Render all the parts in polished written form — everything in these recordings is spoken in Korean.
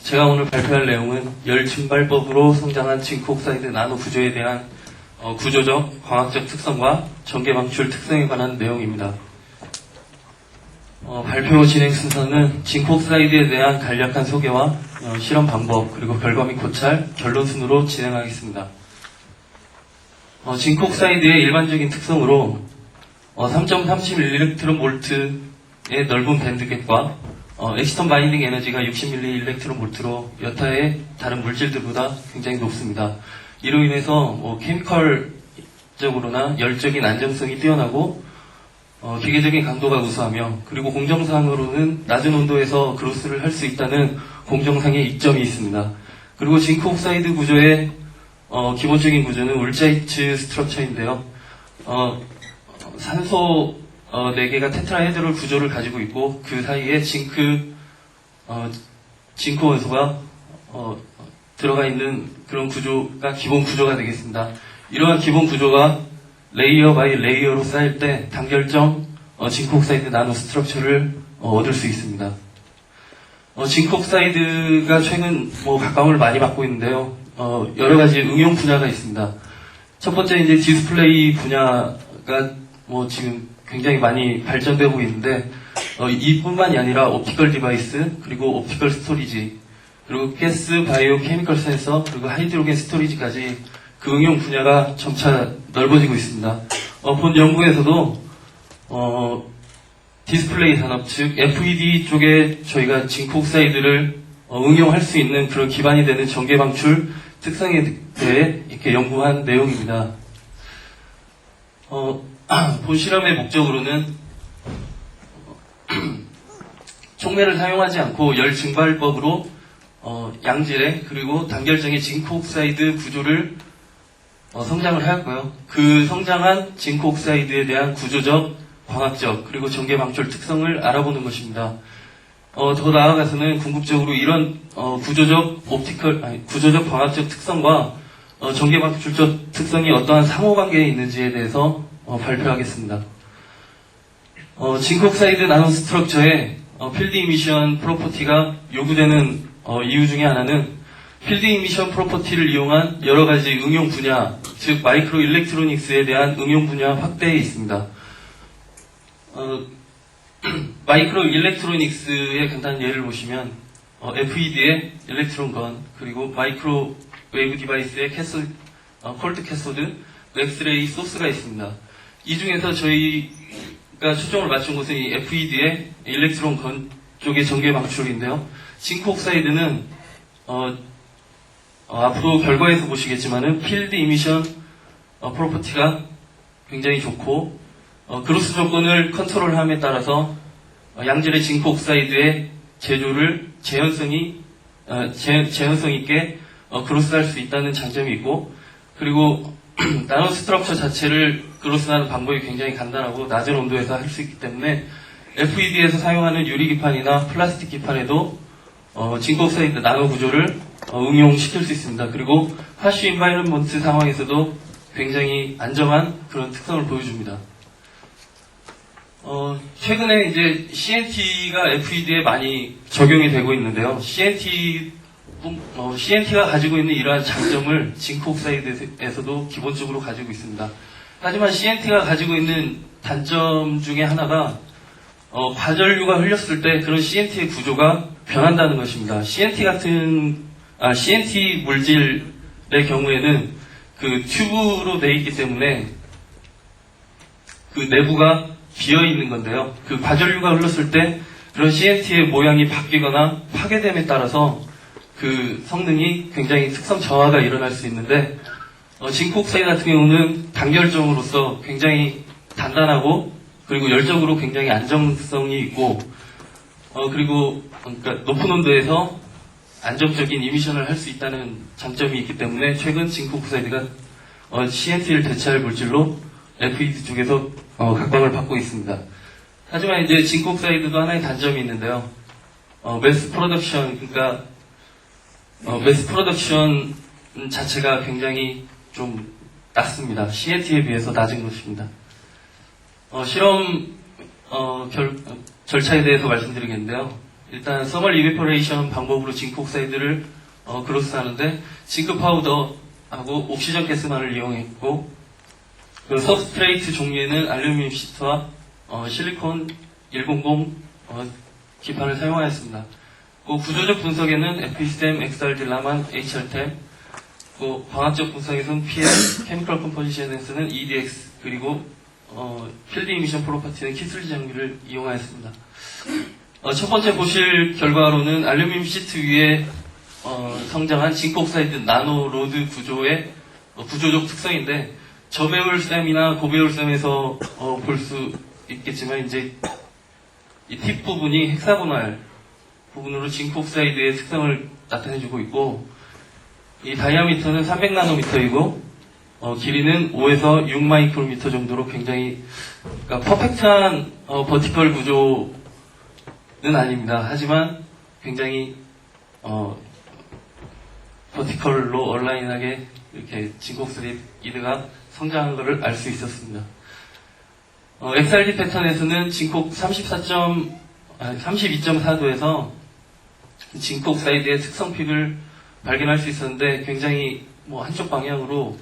제가 오늘 발표할 내용은 열 증발법으로 성장한 징크 옥사이드 나노 구조에 대한 구조적, 광학적 특성과 전개 방출 특성에 관한 내용입니다. 발표 진행 순서는 징크 옥사이드에 대한 간략한 소개와 실험 방법, 그리고 결과 및 고찰, 결론 순으로 진행하겠습니다. 징크 옥사이드의 일반적인 특성으로 3.31일렉트론볼트의 넓은 밴드갭과 엑시턴 바인딩 에너지가 60mV/일렉트론볼트로 여타의 다른 물질들보다 굉장히 높습니다. 이로 인해서 케미컬적으로나 열적인 안정성이 뛰어나고 기계적인 강도가 우수하며, 그리고 공정상으로는 낮은 온도에서 그로스를 할 수 있다는 공정상의 이점이 있습니다. 그리고 징크 옥사이드 구조의 기본적인 구조는 울자이트 스트럭처인데요. 산소 4개가 테트라헤드롤 구조를 가지고 있고, 그 사이에 징크 원소가 들어가 있는 그런 구조가 기본 구조가 되겠습니다. 이러한 기본 구조가 레이어 바이 레이어로 쌓일 때 단결점 징크 옥사이드 나노 스트럭처를 얻을 수 있습니다. 징크 옥사이드가 최근 각광을 많이 받고 있는데요. 여러 가지 응용 분야가 있습니다. 첫 번째 이제 디스플레이 분야가 지금 굉장히 많이 발전되고 있는데, 이뿐만이 아니라 옵티컬 디바이스, 그리고 옵티컬 스토리지, 그리고 가스, 바이오, 케미컬 센서, 그리고 하이드로겐 스토리지까지 그 응용 분야가 점차 넓어지고 있습니다. 본 연구에서도 디스플레이 산업, 즉 FED 쪽에 저희가 징크 옥사이드를 응용할 수 있는 그런 기반이 되는 전개 방출 특성에 대해 이렇게 연구한 내용입니다. 본 실험의 목적으로는 촉매를 사용하지 않고 열 증발법으로 양질의 그리고 단결적인 징크 옥사이드 구조를 성장을 하였고요. 그 성장한 징크 옥사이드에 대한 구조적, 광학적, 그리고 전개 방출 특성을 알아보는 것입니다. 더 나아가서는 궁극적으로 이런 구조적 광학적 특성과 전개 방출적 특성이 어떠한 상호관계에 있는지에 대해서 발표하겠습니다. 징크 옥사이드 나노 스트럭처의 필드 이미션 프로퍼티가 요구되는 이유 중에 하나는 필드 이미션 프로퍼티를 이용한 여러 가지 응용 분야, 즉 마이크로 일렉트로닉스에 대한 응용 분야 확대에 있습니다. 마이크로 일렉트로닉스의 간단한 예를 보시면 FED의 일렉트론건, 그리고 마이크로 웨이브 디바이스의 콜드 캐소드, 엑스레이 소스가 있습니다. 이 중에서 저희가 초점을 맞춘 것은 이 FED의 일렉트론건 쪽의 전개 방출인데요. 징크 옥사이드는 앞으로 결과에서 보시겠지만은 필드 이미션 프로퍼티가 굉장히 좋고, 그로스 조건을 컨트롤함에 따라서 양질의 징크 옥사이드의 제조를 재현성 있게 그로스할 수 있다는 장점이 있고, 그리고 나노 스트럭처 자체를 그로스하는 방법이 굉장히 간단하고 낮은 온도에서 할 수 있기 때문에 FED에서 사용하는 유리 기판이나 플라스틱 기판에도 징크 옥사이드 나노 구조를 응용시킬 수 있습니다. 그리고 하쉬 인바이런먼트 상황에서도 굉장히 안정한 그런 특성을 보여줍니다. 최근에 이제 CNT가 FED에 많이 적용이 되고 있는데요. CNT가 가지고 있는 이러한 장점을 징크 옥사이드에서도 기본적으로 가지고 있습니다. 하지만 CNT가 가지고 있는 단점 중에 하나가 과전류가 흘렸을 때 그런 CNT의 구조가 변한다는 것입니다. CNT 물질의 경우에는 그 튜브로 되어 있기 때문에 그 내부가 비어 있는 건데요. 그 과전류가 흘렀을 때 그런 CNT의 모양이 바뀌거나 파괴됨에 따라서 그 성능이 굉장히 특성 저하가 일어날 수 있는데, 징크 옥사이드 같은 경우는 단결점으로서 굉장히 단단하고, 그리고 열적으로 굉장히 안정성이 있고, 그리고 그러니까 높은 온도에서 안정적인 이미션을 할 수 있다는 장점이 있기 때문에 최근 징크 옥사이드가 CNT를 대체할 물질로 FED 쪽에서 각광을 받고 있습니다. 하지만 이제 징크 옥사이드도 하나의 단점이 있는데요. 매스 프로덕션 자체가 굉장히 좀 낮습니다. CNT에 비해서 낮은 것입니다. 실험 절차에 대해서 말씀드리겠는데요. 일단 서멀 이베퍼레이션 방법으로 징크 옥사이드를 그로스하는데 징크 파우더하고 옥시전 가스만을 이용했고 그 서브스트레이트 종류에는 알루미늄 시트와 실리콘 100 기판을 사용하였습니다. 그 구조적 분석에는 FESTEM, XRD, 라만, HRTEM, 그 광학적 분석에서는 PL, 케미컬 컴포지션에서는 EDX, 그리고 필드 이미션 프로퍼티는 키슬리 장비를 이용하였습니다. 첫 번째 보실 결과로는 알루미늄 시트 위에 성장한 징크 옥사이드 나노 로드 구조의 구조적 특성인데 저배율 셈이나 고배율 셈에서 볼 수 있겠지만 이제 이 팁 부분이 헥사고날 부분으로 징크 옥사이드의 특성을 나타내주고 있고 이 다이아미터는 300나노미터이고 길이는 5에서 6 마이크로미터 정도로 굉장히 그러니까 퍼펙트한 버티컬 구조는 아닙니다. 하지만 굉장히 버티컬로 얼라인하게 이렇게 징크 옥사이드가 성장한 것을 알 수 있었습니다. XRD 패턴에서는 징크 32.4도에서 징크 옥사이드의 특성 픽을 발견할 수 있었는데 굉장히 한쪽 방향으로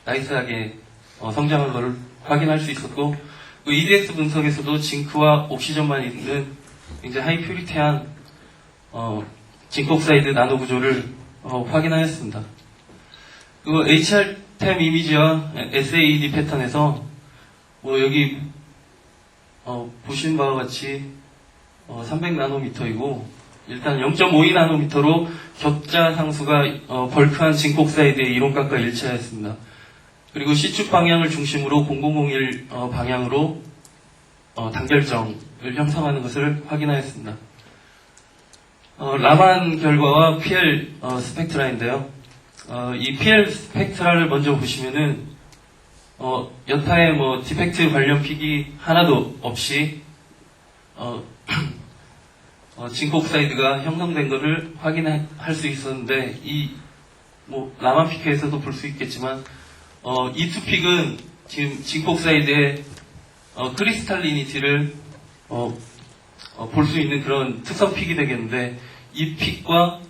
나이스하게 성장한 것을 확인할 수 있었고 그 EDX 분석에서도 징크와 옥시전만 있는 굉장히 하이 퓨리티한 징크 옥사이드 나노 구조를 확인하였습니다. 그리고 HRTEM 이미지와 SAED 패턴에서 여기 보신 바와 같이 300나노미터이고 일단 0.52나노미터로 격자 상수가 벌크한 징크 옥사이드의 이론값과 일치하였습니다. 그리고 C축 방향을 중심으로 0001 방향으로 단결정을 형성하는 것을 확인하였습니다. 라만 결과와 PL 스펙트라인데요. 이 PL 스펙트라를 먼저 보시면은 여타의 디펙트 관련 픽이 하나도 없이 징크 옥사이드가 형성된 것을 확인할 수 있었는데 이 라만 피크에서도 볼 수 있겠지만 이 두 픽은 지금 징크 옥사이드의 크리스탈리니티를 볼 수 있는 그런 특성 픽이 되겠는데 이 픽과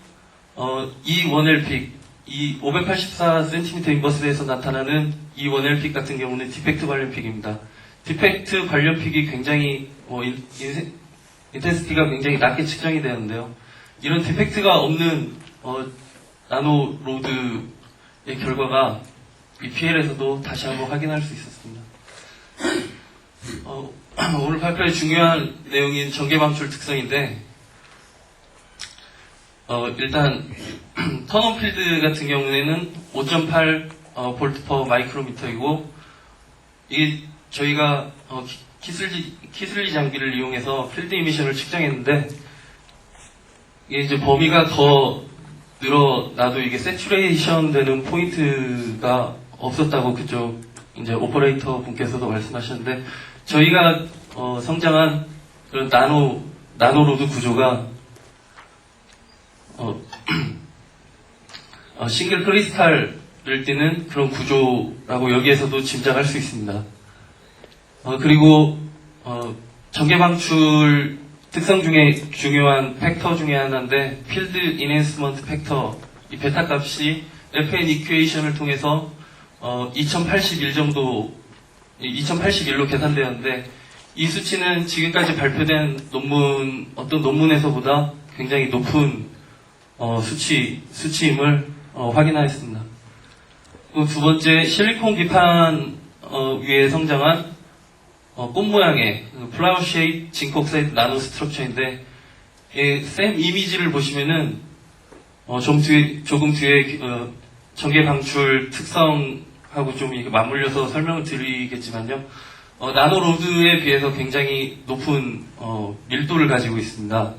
이 원엘 픽, 이 584cm 인버스에서 나타나는 이 원엘 픽 같은 경우는 디펙트 관련 픽입니다. 디펙트 관련 픽이 굉장히 인텐시티가 굉장히 낮게 측정이 되는데요. 이런 디펙트가 없는 나노 로드의 결과가 이 PL에서도 다시 한번 확인할 수 있었습니다. 오늘 발표의 중요한 내용인 전개 방출 특성인데 일단 턴온 필드 같은 경우에는 5.8 볼트 퍼 마이크로미터이고 이게 저희가 키슬리 장비를 이용해서 필드 이미션을 측정했는데 이게 이제 범위가 더 늘어나도 이게 세츄레이션 되는 포인트가 없었다고 그쪽 이제 오퍼레이터 분께서도 말씀하셨는데 저희가 성장한 그런 나노로드 구조가 싱글 크리스탈을 띠는 그런 구조라고 여기에서도 짐작할 수 있습니다. 그리고 전개 방출 특성 중에 중요한 팩터 중에 하나인데 필드 인핸스먼트 팩터 이 베타 값이 FN 이퀘이션을 통해서 2081 정도 2081로 계산되었는데 이 수치는 지금까지 발표된 어떤 논문에서보다 굉장히 높은 수치임을 확인하였습니다. 그 두 번째 실리콘 기판 위에 성장한 꽃 모양의 플라워 쉐입 징크 옥사이드 나노 스트럭처인데 샘 이미지를 보시면은 조금 뒤에 전개 방출 특성하고 좀 이렇게 맞물려서 설명을 드리겠지만요. 나노 로드에 비해서 굉장히 높은 밀도를 가지고 있습니다.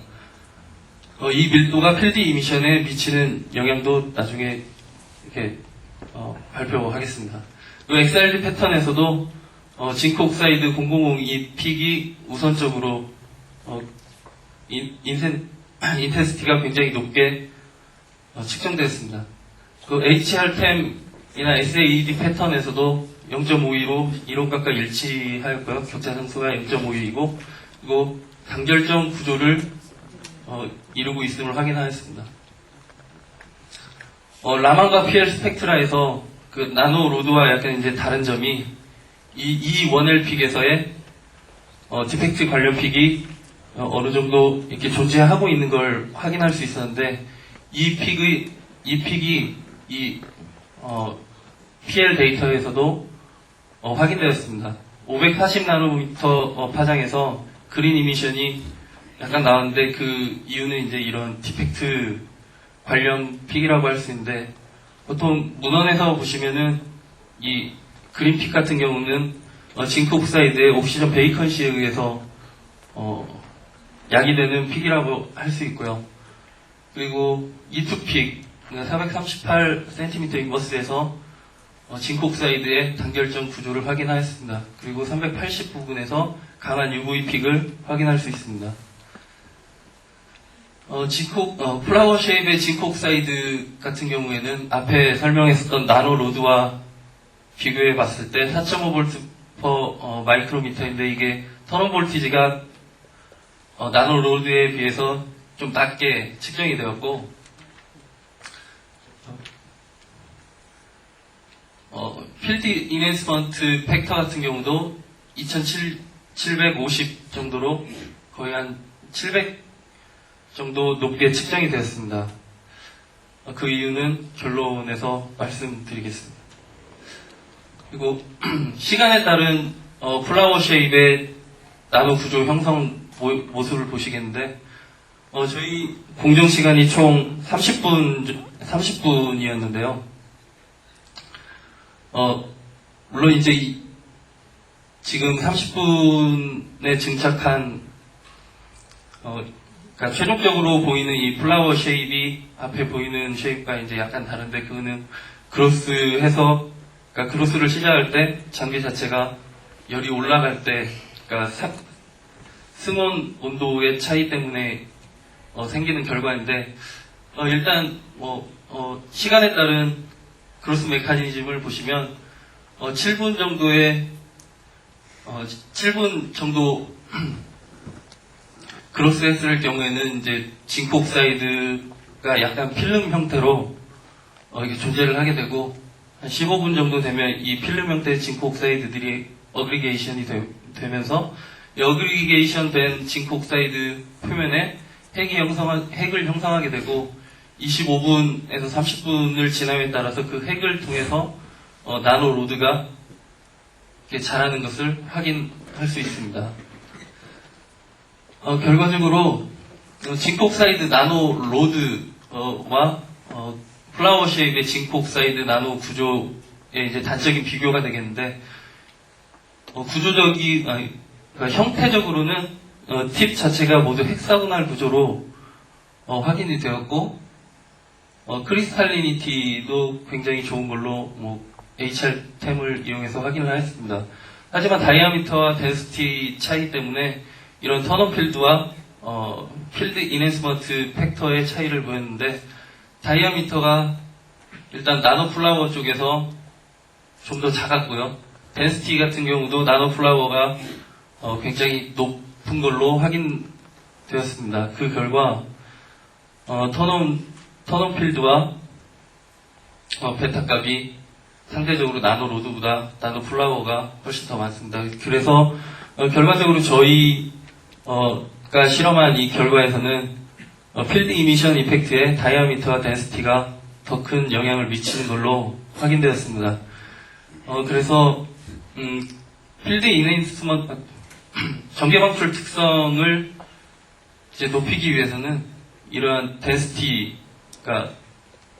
이 밀도가 필드 이미션에 미치는 영향도 나중에 이렇게 발표하겠습니다. XRD 패턴에서도 징크 옥사이드 0002 픽이 우선적으로 인텐시티가 굉장히 높게 측정되었습니다. 그 HRTEM이나 SAED 패턴에서도 0.52로 이론값과 일치하였고요. 격자 상수가 0.52이고 그리고 단결점 구조를 이루고 있음을 확인하였습니다. 라만과 PL 스펙트라에서 그 나노 로드와 약간 이제 다른 점이 이 1L픽에서의 디펙트 관련 픽이 어느 정도 이렇게 존재하고 있는 걸 확인할 수 있었는데 이 픽이 PL 데이터에서도 확인되었습니다. 540나노미터 파장에서 그린 이미션이 약간 나왔는데 그 이유는 이제 이런 디펙트 관련 픽이라고 할 수 있는데 보통 문헌에서 보시면은 이 그린 픽 같은 경우는 징크 옥사이드의 옥시전 베이컨시에 의해서 야기되는 픽이라고 할 수 있고요. 그리고 이 두 픽, 438cm 인버스에서 징크 옥사이드의 단결점 구조를 확인하였습니다. 그리고 380 부분에서 강한 UV 픽을 확인할 수 있습니다. 플라워 쉐입의 징크 옥사이드 같은 경우에는 앞에 설명했었던 나노 로드와 비교해 봤을 때 4.5V per 마이크로미터인데 이게 턴온 볼티지가 나노 로드에 비해서 좀 낮게 측정이 되었고 필드 인핸스먼트 팩터 같은 경우도 2750 정도로 거의 한 700 정도 높게 측정이 되었습니다. 그 이유는 결론에서 말씀드리겠습니다. 그리고 시간에 따른 플라워 쉐입의 나노 구조 형성 모습을 보시겠는데 저희 공정 시간이 총 30분이었는데요. 물론 이제 지금 30분에 증착한 그러니까 최종적으로 보이는 이 플라워 쉐입이 앞에 보이는 쉐입과 이제 약간 다른데 그거는 그로스해서 그러니까 그로스를 시작할 때 장비 자체가 열이 올라갈 때 그러니까 승온 온도의 차이 때문에 생기는 결과인데 일단 시간에 따른 그로스 메커니즘을 보시면 7분 정도의 7분 정도 그로스 했을 경우에는 이제 징크 옥사이드가 약간 필름 형태로 이게 존재를 하게 되고 한 15분 정도 되면 이 필름 형태의 징크 옥사이드들이 어그리게이션이 되면서 이 어그리게이션 된 징크 옥사이드 표면에 핵을 형성하게 되고 25분에서 30분을 지남에 따라서 그 핵을 통해서 나노 로드가 이렇게 자라는 것을 확인할 수 있습니다. 결과적으로 징크 옥사이드 나노 로드와 플라워 쉐입의 징크 옥사이드 나노 구조의 이제 단적인 비교가 되겠는데 그러니까 형태적으로는 팁 자체가 모두 헥사고날 구조로 확인이 되었고 크리스탈리니티도 굉장히 좋은 걸로 HR템을 이용해서 확인을 했습니다. 하지만 다이아미터와 덴시티 차이 때문에 이런 턴온 필드와 필드 인핸스먼트 팩터의 차이를 보였는데 다이아미터가 일단 나노 플라워 쪽에서 좀 더 작았고요. 덴시티 같은 경우도 나노 플라워가 굉장히 높은 걸로 확인되었습니다. 그 결과 턴온 필드와 베타 값이 상대적으로 나노 로드보다 나노 플라워가 훨씬 더 많습니다. 그래서 결과적으로 저희가 실험한 이 결과에서는 필드 이미션 이펙트에 다이아미터와 덴시티가 더 큰 영향을 미치는 걸로 확인되었습니다. 그래서 필드 인핸스먼트 전개방출 특성을 이제 높이기 위해서는 이러한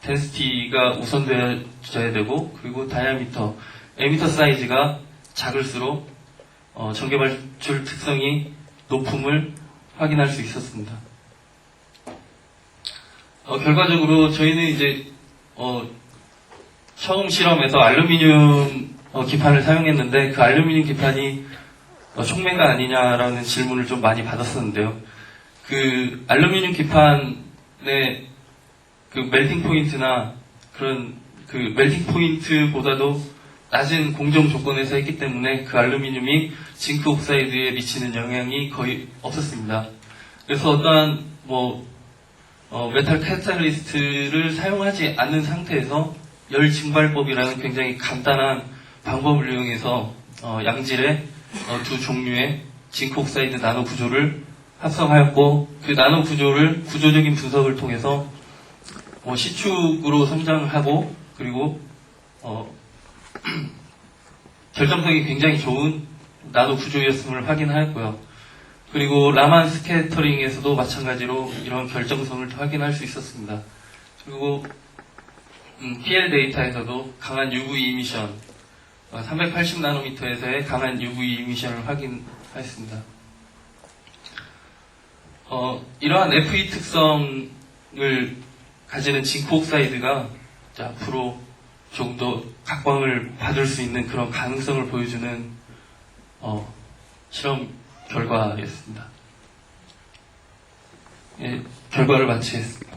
덴시티가 우선되어야 되고 그리고 다이아미터, 에미터 사이즈가 작을수록 전개발출 특성이 높음을 확인할 수 있었습니다. 결과적으로 저희는 이제 처음 실험에서 알루미늄 기판을 사용했는데 그 알루미늄 기판이 촉매가 아니냐라는 질문을 좀 많이 받았었는데요. 그 알루미늄 기판의 그 멜팅 포인트나 그런 그 멜팅 포인트보다도 낮은 공정 조건에서 했기 때문에 그 알루미늄이 징크 옥사이드에 미치는 영향이 거의 없었습니다. 그래서 어떠한 메탈 카탈리스트를 사용하지 않는 상태에서 열 증발법이라는 굉장히 간단한 방법을 이용해서 양질의 두 종류의 징크옥사이드 나노 구조를 합성하였고, 그 나노 구조를 구조적인 분석을 통해서 시축으로 성장하고, 그리고 결정성이 굉장히 좋은 나노 구조였음을 확인하였고요. 그리고 라만 스캐터링에서도 마찬가지로 이런 결정성을 확인할 수 있었습니다. 그리고 PL 데이터에서도 강한 UV 이미션, 380나노미터에서의 강한 UV 이미션을 확인하였습니다. 이러한 FE 특성을 가지는 징크옥사이드가 앞으로 조금 더 각광을 받을 수 있는 그런 가능성을 보여주는 실험 결과였습니다. 예, 결과를 마치겠습니다.